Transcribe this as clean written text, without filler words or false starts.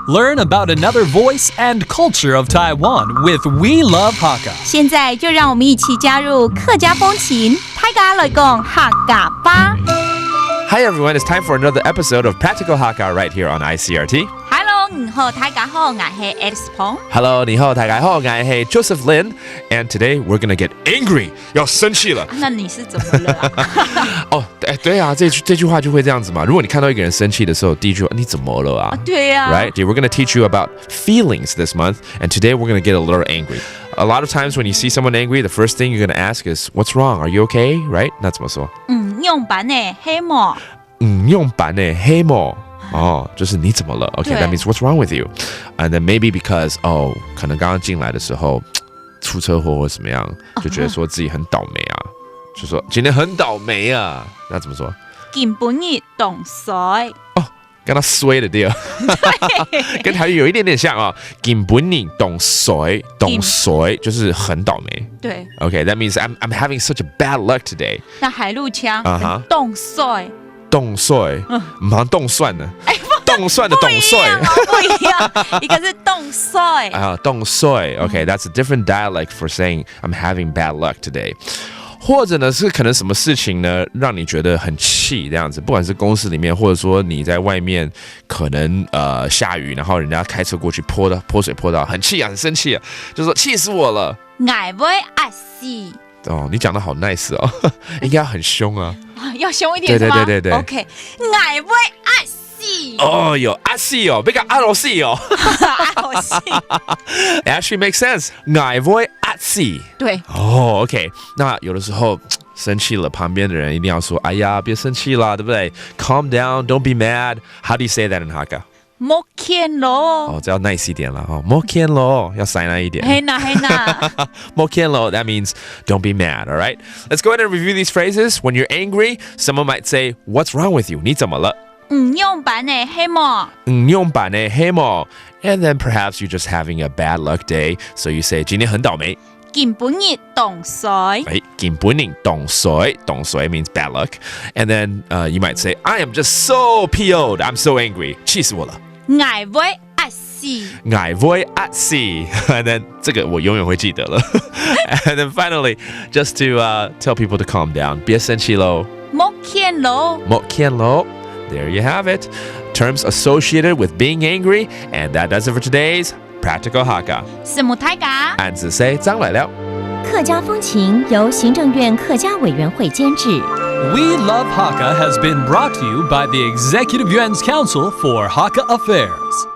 Learn about another voice and culture of Taiwan with We Love Hakka. 现在就让我们一起加入客家风情，大家来讲客家吧。Hi everyone, it's time for another episode of Practical Hakka right here on Icrt. Hello， 你好，大家好，我是 Alice Pong。Hello, 你好，大家好，我是 Joseph Lin, and today we're gonna get angry， 要生气了。那你是怎么了啊？哦，对啊，这句话就会这样子嘛。如果你看到一个人生气的时候，第一句话你怎么了啊？对呀。Right? We're gonna teach you about feelings this month, and today we're gonna get a little angry. A lot of times when you see someone angry, the first thing you're gonna ask is, "What's wrong? Are you okay?" Right? 那怎么说？用版的黑幕。用版的黑幕。哦，就是你怎么了 ？Okay, that means what's wrong with you? And then maybe because 可能刚刚进来的时候出车祸或怎么样，就觉得说自己很倒霉啊，就说今天很倒霉啊。那怎么说？根本你懂衰。哦，跟他衰的地儿，跟台语有一点点像啊。根本你懂衰就是很倒霉。对。Okay, that means I'm having such a bad luck today. 那海陆腔，懂衰。冻碎，马上冻蒜呢？冻蒜的冻碎，不一样，一个是冻碎啊，冻碎。Okay, that's a different dialect for saying I'm having bad luck today. 或者呢是可能什么事情呢让你觉得很气这样子，不管是公司里面，或者说你在外面，可能下雨，然后人家开车过去泼水泼到，很气啊，很生气啊，就说气死我了。爱不爱死？哦，你讲的好 nice 哦，应该很凶啊。要凶一点是吗？对。OK， 爱不爱死？哦，有阿死哦，别个阿罗死哦。阿罗死 ，Actually makes sense。爱不爱死？对。哦 ，OK。那有的时候生气了，旁边的人一定要说：“哎呀，别生气啦，对不对 ？Calm down, don't be mad. How do you say that in Hakka？” 莫见咯。哦，这要 nice 一点了哦。莫见咯，要塞那一点。嘿呐。莫见咯 that means don't be mad, all right? Let's go ahead and review these phrases. When you're angry, someone might say, "What's wrong with you?" 你怎么了？用版的黑幕。用版的黑幕。And then perhaps you're just having a bad luck day, so you say 今天很倒霉。根本你懂衰。根本你懂衰。懂衰 means bad luck. And then you might say, "I am just so PO'd. I'm so angry. 气死我了。爱不爱死？爱不爱死 And then 这个我永远会记得了。And then finally, just to tell people to calm down. 别生气咯。莫见咯。莫见咯。There you have it. Terms associated with being angry. And that does it for today's Practical Hakka. 是母大家。俺子 say 张来了。客家风情由行政院客家委员会监制。We Love Hakka has been brought to you by the Executive Yuan's Council for Hakka Affairs.